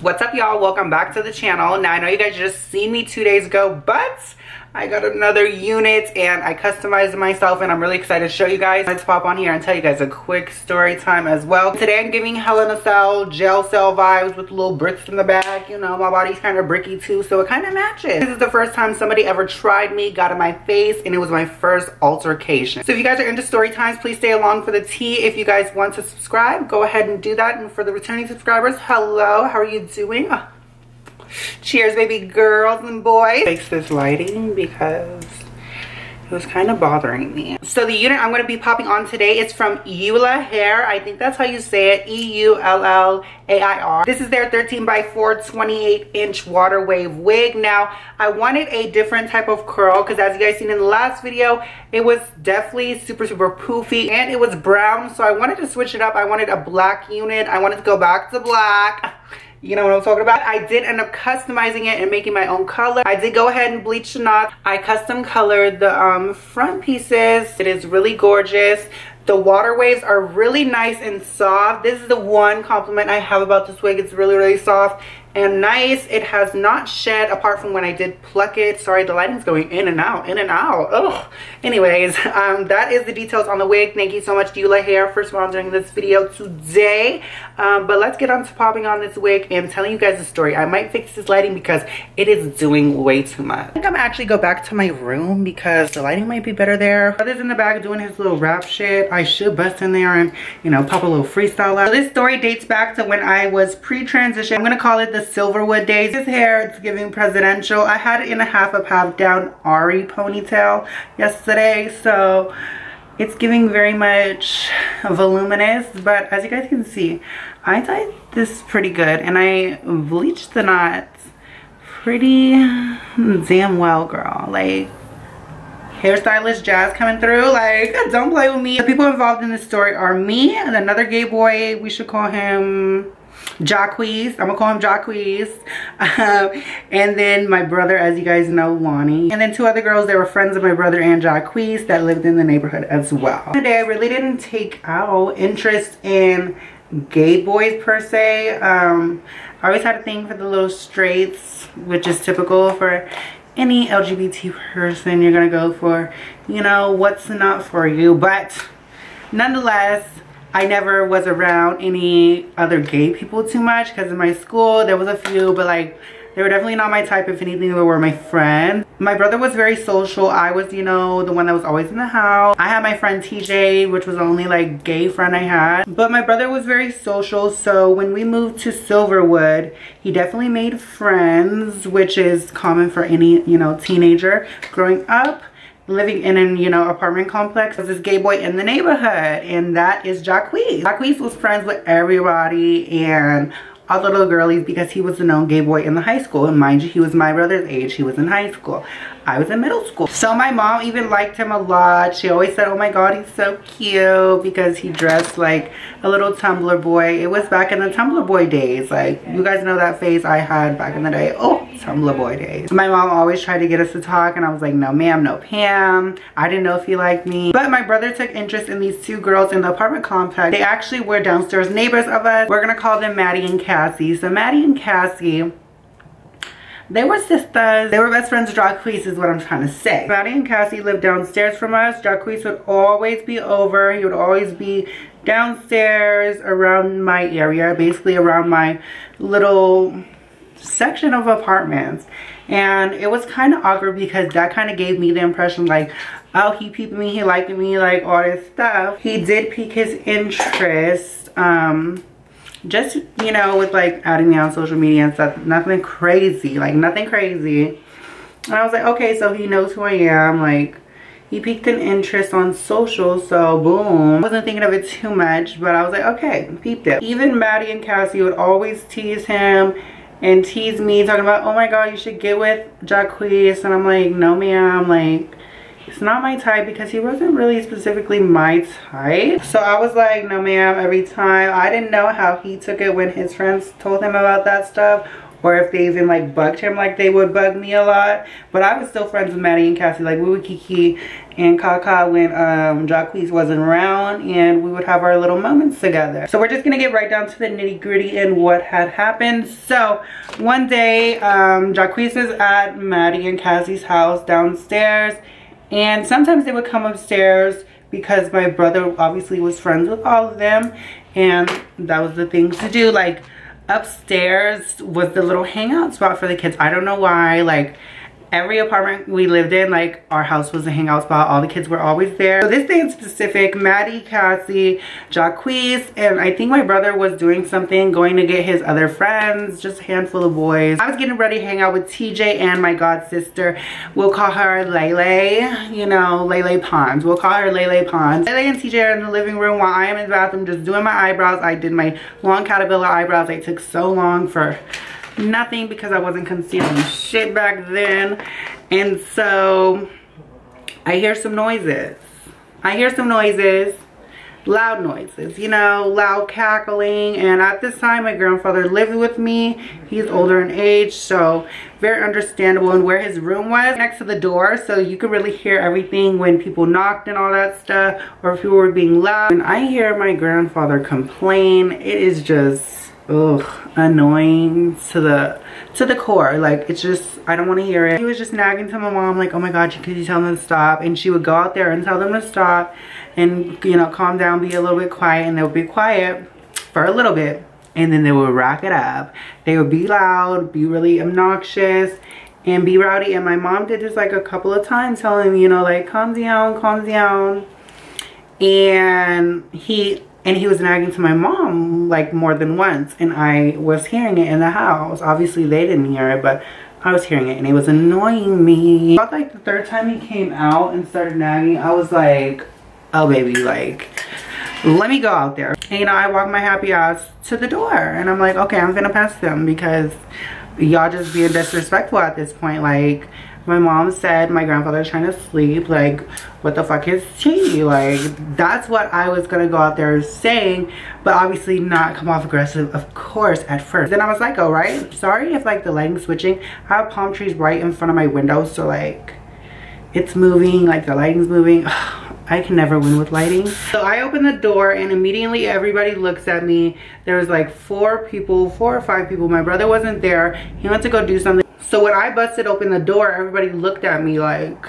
What's up, y'all? Welcome back to the channel. Now I know you guys just seen me 2 days ago, but I got another unit and I customized it myself and I'm really excited to show you guys. Let's pop on here and tell you guys a quick story time as well. Today I'm giving Hell in a Cell jail cell vibes with little bricks in the back. You know, my body's kind of bricky too, so it kind of matches. This is the first time somebody ever tried me, got in my face, and it was my first altercation. So if you guys are into story times, please stay along for the tea. If you guys want to subscribe, go ahead and do that. And for the returning subscribers, hello, how are you doing? Cheers, baby girls and boys. Fix this lighting because it was kind of bothering me. So the unit I'm going to be popping on today is from Eullair. I think that's how you say it, E-U-L-L-A-I-R. This is their 13 by 4 28-inch water wave wig. Now I wanted a different type of curl because as you guys seen in the last video, it was definitely super poofy and it was brown, so I wanted to switch it up. I wanted a black unit. I wanted to go back to black. You know what I'm talking about? I did end up customizing it and making my own color. I did go ahead and bleach the knots. I custom colored the front pieces. It is really gorgeous. The water waves are really nice and soft. This is the one compliment I have about this wig. It's really soft and nice. It has not shed apart from when I did pluck it. Sorry, the lighting's going in and out. Ugh. Anyways, that is the details on the wig. Thank you so much to Eullair for sponsoring this video today. But let's get on to popping on this wig and telling you guys the story. I might fix this lighting because it is doing way too much. I think I'm gonna actually go back to my room because the lighting might be better there. Brother's in the back doing his little rap shit. I should bust in there and, you know, pop a little freestyle out. So this story dates back to when I was pre-transition. I'm gonna call it the Silverwood days. His hair, it's giving presidential. I had it in a half down Ari ponytail yesterday, so it's giving very much voluminous, but as you guys can see, I dyed this pretty good and I bleached the knots pretty damn well, girl. Like, hairstylist Jazz coming through, like, don't play with me. The people involved in this story are me and another gay boy. We should call him Jacquees. I'm gonna call him Jacquees. And then my brother, as you guys know, Lonnie. And then two other girls that were friends of my brother and Jacquees that lived in the neighborhood as well. Today I really didn't take out interest in gay boys per se. I always had a thing for the little straights, which is typical for any LGBT person. You're gonna go for, you know, what's not for you. But nonetheless, I never was around any other gay people too much because in my school there was a few, but like they were definitely not my type. If anything, they were my friends. My brother was very social. I was, you know, the one that was always in the house. I had my friend TJ, which was the only like gay friend I had. But my brother was very social, so when we moved to Silverwood, he definitely made friends, which is common for any, you know, teenager growing up. Living in an, you know, apartment complex. There's this gay boy in the neighborhood, and that is Jacquees. Jacquees was friends with everybody and all the little girlies because he was the known gay boy in the high school. And mind you, he was my brother's age. He was in high school. I was in middle school. So my mom even liked him a lot. She always said, oh my God, he's so cute because he dressed like a little Tumblr boy. It was back in the Tumblr boy days. Like, you guys know that phase I had back in the day. Oh, Tumblr boy days. My mom always tried to get us to talk and I was like, no ma'am, no Pam. I didn't know if he liked me. But my brother took interest in these two girls in the apartment complex. They actually were downstairs neighbors of us. We're gonna call them Maddie and Cassie. So Maddie and Cassie, they were sisters. They were best friends with Jacquees is what I'm trying to say. Maddie and Cassie lived downstairs from us. Jacquees would always be over. He would always be downstairs around my area, basically around my little section of apartments. And it was kind of awkward because that kind of gave me the impression like, oh, he peeped me, he liked me, like all this stuff. He did pique his interest. Just, you know, with like adding me on social media and stuff. Nothing crazy, like nothing crazy. And I was like, okay, so he knows who I am. Like, he piqued an interest on social, so boom. I wasn't thinking of it too much, but I was like, okay, peeped it. Even Maddie and Cassie would always tease him and tease me, talking about, oh my God, you should get with Jacquees. And I'm like, no ma'am, like, it's not my type because he wasn't really specifically my type. So I was like, no ma'am, every time. I didn't know how he took it when his friends told him about that stuff or if they even like bugged him like they would bug me a lot. But I was still friends with Maddie and Cassie. Like we would kiki and Kaka when Jacquees wasn't around, and we would have our little moments together. So we're just gonna get right down to the nitty gritty and what had happened. So one day Jacquees was at Maddie and Cassie's house downstairs, and sometimes they would come upstairs because my brother obviously was friends with all of them, and that was the thing to do. Like upstairs was the little hangout spot for the kids. I don't know why, like every apartment we lived in, like our house was a hangout spot. All the kids were always there. So this day in specific, Maddie, Cassie, Jacquees, and I think my brother was doing something, going to get his other friends, just a handful of boys. I was getting ready to hang out with TJ and my god sister. We'll call her Lele, you know, Lele Pons. We'll call her Lele Pons. Lele and TJ are in the living room while I am in the bathroom just doing my eyebrows. I did my long caterpillar eyebrows. They took so long for nothing because I wasn't concealing shit back then. And so I hear some noises. Loud noises, you know, loud cackling. And at this time my grandfather lived with me. He's older in age, so very understandable. And where his room was next to the door, so you could really hear everything when people knocked and all that stuff, or if people were being loud. And I hear my grandfather complain. It is just annoying to the core. Like it's just, I don't want to hear it. He was just nagging to my mom like, oh my god, could you tell them to stop? And she would go out there and tell them to stop and, you know, calm down, be a little bit quiet. And they'll be quiet for a little bit, and then they would rack it up. They would be loud, be really obnoxious, and be rowdy. And my mom did this like a couple of times, telling him, you know, like calm down. And he was nagging to my mom like more than once, and I was hearing it in the house. Obviously they didn't hear it, but I was hearing it, and it was annoying me. About like the third time he came out and started nagging, I was like, oh baby, like let me go out there. And you know, I walked my happy ass to the door, and I'm like, okay, I'm gonna pass them because y'all just being disrespectful at this point. Like my mom said my grandfather's trying to sleep. Like, what the fuck is tea? Like, that's what I was gonna go out there saying, but obviously not come off aggressive, of course, at first. Then I was like, oh, right? Sorry if like the lighting's switching. I have palm trees right in front of my window, so like it's moving, like the lighting's moving. I can never win with lighting. So I opened the door, and immediately everybody looks at me. There was like 4 or 5 people. My brother wasn't there. He went to go do something. So when I busted open the door, everybody looked at me like,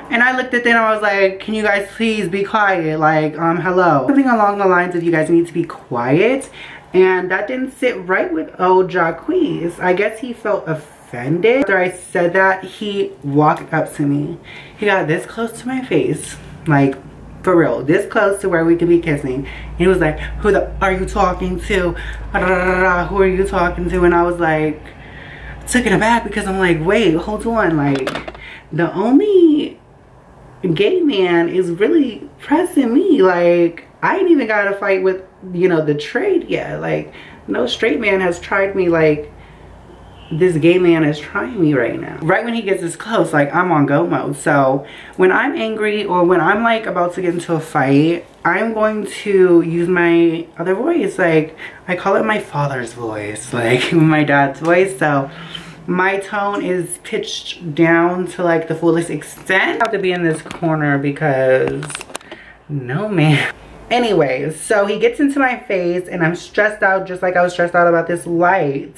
and I looked at them and I was like, can you guys please be quiet? Like, hello. Something along the lines of, you guys need to be quiet. And that didn't sit right with old Jacquees. I guess he felt offended. After I said that, he walked up to me. He got this close to my face, like for real, this close to where we could be kissing. And he was like, who the are you talking to? Who are you talking to? And I was like, taken aback, because I'm like, wait, hold on, like the only gay man is really pressing me. Like I ain't even got a fight with, you know, the trade yet. Like no straight man has tried me like this gay man is trying me right now. Right when he gets this close, like I'm on go mode. So when I'm angry, or when I'm like about to get into a fight, I'm going to use my other voice. Like I call it my father's voice, like my dad's voice. So my tone is pitched down to like the fullest extent. I have to be in this corner because no man. Anyways, so he gets into my face, and I'm stressed out, just like I was stressed out about this light.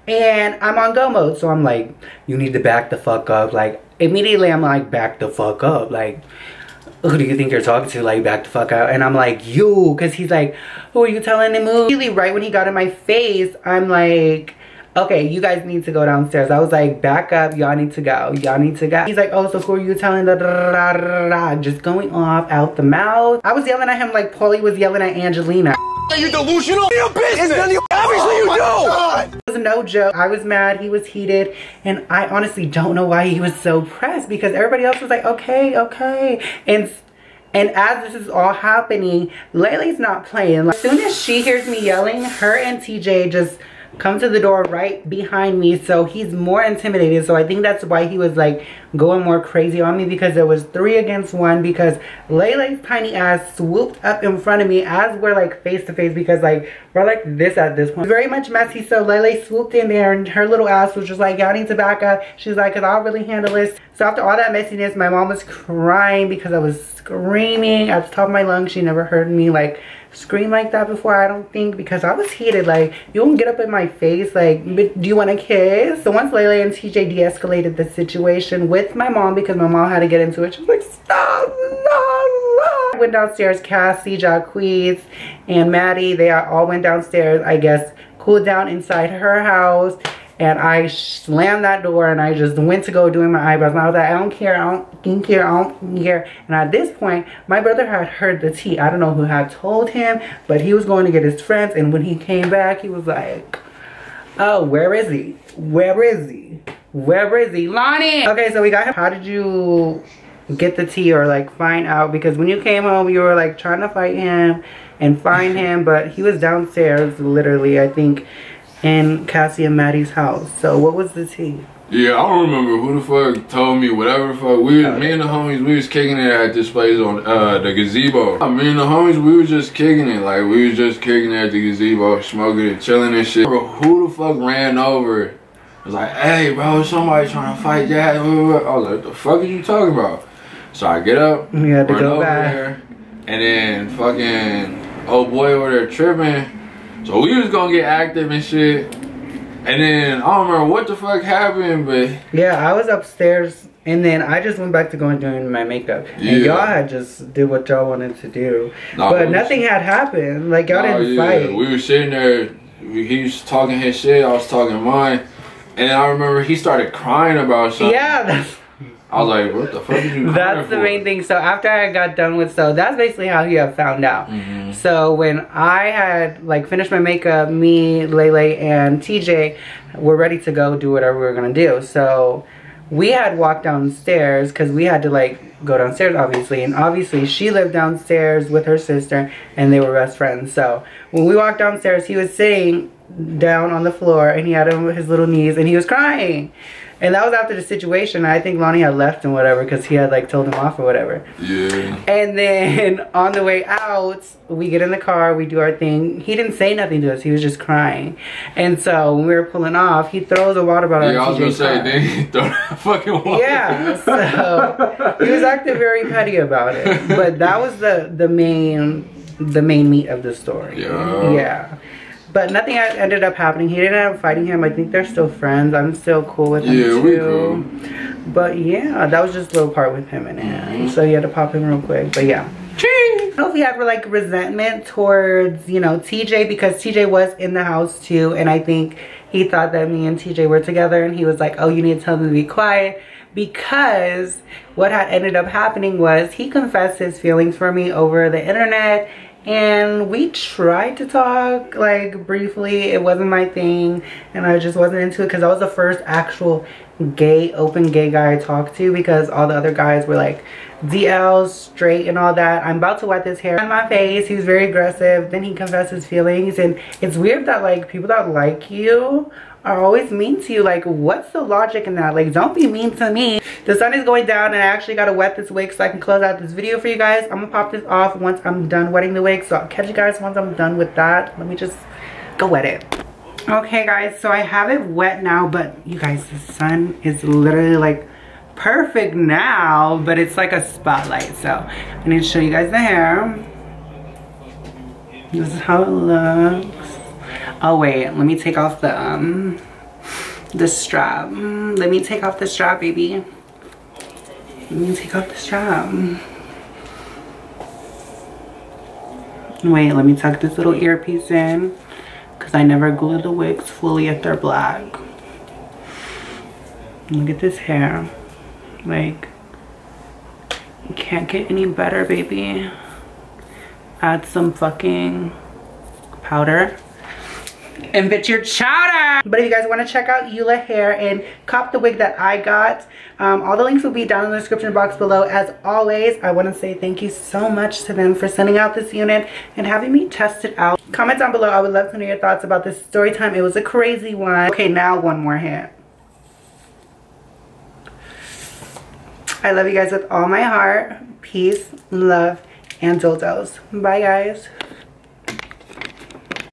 And I'm on go mode, so I'm like, you need to back the fuck up. Like immediately I'm like, back the fuck up. Like, who do you think you're talking to? Like, back the fuck out. And I'm like, you, because he's like, who are you telling to move? Really, right when he got in my face, I'm like, okay, you guys need to go downstairs. I was like, back up, y'all need to go. Y'all need to go. He's like, oh, so who are you telling? Just going off out the mouth. I was yelling at him like Paulie was yelling at Angelina. Are you delusional? Your business! Obviously you do! It was no joke. I was mad, he was heated, and I honestly don't know why he was so pressed, because everybody else was like, okay, okay. And as this is all happening, Lele's not playing. Like, as soon as she hears me yelling, her and TJ just come to the door right behind me, so he's more intimidated. So I think that's why he was like going more crazy on me, because there was 3 against 1, because Laylay's tiny ass swooped up in front of me as we're like face to face, because like we're like this at this point. Very much messy, so Laylay swooped in there and her little ass was just like, y'all need to back up. She's like, cause I'll really handle this. So after all that messiness, my mom was crying because I was screaming at the top of my lungs. She never heard me like scream like that before, I don't think, because I was heated. Like, you don't get up in my face like, do you want a kiss? So once Laylay and TJ de-escalated the situation with my mom, because my mom had to get into it, she was like, stop, I went downstairs. Cassie, Jacquees, and Maddie, they all went downstairs, I guess, cooled down inside her house. And I slammed that door and I just went to go doing my eyebrows. And I was like, I don't care, I don't care, I don't care. And at this point, my brother had heard the tea. I don't know who had told him, but he was going to get his friends. And when he came back, he was like, oh, where is he? Where is he? Where is he? Lonnie! Okay, so we got him. How did you get the tea or like find out? Because when you came home, you were like trying to fight him and find him. But he was downstairs, literally, I think, in Cassie and Maddie's house. So what was the tea? Yeah, I don't remember who the fuck told me, whatever the fuck. Me and the homies, we was kicking it at this place on the gazebo. Me and the homies, we was just kicking it. Like, we was just kicking it at the gazebo, smoking and chilling and shit. Bro, who the fuck ran over? I was like, hey bro, somebody trying to fight Jazz. I was like, what the fuck are you talking about? So I get up, we had to go back there, and then fucking old boy over there tripping. So we was gonna get active and shit. And then I don't remember what the fuck happened, but yeah, I was upstairs and then I just went back to going doing my makeup. Yeah. And y'all had just did what y'all wanted to do. Nah, but nothing had happened. Like y'all didn't fight. We were sitting there, he was talking his shit, I was talking mine. And I remember he started crying about something. Yeah, that's I was like, what the fuck did you cry That's the main thing. So after I got done with, so that's basically how he had found out. So when I had like finished my makeup, me, Laylay, and TJ were ready to go do whatever we were gonna do. So we had walked downstairs because we had to like go downstairs, obviously. And obviously she lived downstairs with her sister and they were best friends. So when we walked downstairs, he was sitting down on the floor and he had him with his little knees and he was crying. And that was after the situation. I think Lonnie had left and whatever because he had like told him off or whatever. Yeah. And then on the way out, we get in the car, we do our thing. He didn't say nothing to us. He was just crying. And so when we were pulling off, he throws a water bottle. Yeah, I was gonna say, then he threw that fucking water. Yeah. So he was acting very petty about it. But that was the main meat of the story. Yeah. Yeah. But nothing ended up happening. He didn't end up fighting him. I think they're still friends. I'm still cool with him too. We cool. But yeah, that was just a little part with him and him. So he had to pop in real quick. But yeah. I don't know if he had like resentment towards, you know, TJ, because TJ was in the house too. And I think he thought that me and TJ were together. And he was like, oh, you need to tell them to be quiet. Because what had ended up happening was he confessed his feelings for me over the internet. And we tried to talk like briefly. It wasn't my thing and I just wasn't into it because I was the first actual open gay guy I talked to, because all the other guys were like DLs, straight and all that. I'm about to wet this hair on my face. He was very aggressive. Then he confessed his feelings, and it's weird that like people that like you are always mean to you. Like, what's the logic in that? Like, don't be mean to me. The sun is going down and I actually gotta wet this wig so I can close out this video for you guys. I'm gonna pop this off once I'm done wetting the wig, so I'll catch you guys once I'm done with that. Let me just go wet it. Okay guys, so I have it wet now, but you guys, the sun is literally like perfect now, but it's like a spotlight. So I need to show you guys the hair. This is how it looks. Oh wait, let me take off the strap. Let me take off the strap, baby. Let me take off the strap. Wait, let me tuck this little earpiece in, because I never glue the wigs fully if they're black. Look at this hair. Like, you can't get any better, baby. Add some fucking powder. and fit your chowder. But if you guys want to check out Eullair hair and cop the wig that I got, all the links will be down in the description box below. As always, I want to say thank you so much to them for sending out this unit and having me test it out. Comment down below. I would love to know your thoughts about this story time. It was a crazy one. Okay, now one more hit. I love you guys with all my heart. Peace, love, and dildos. Bye, guys.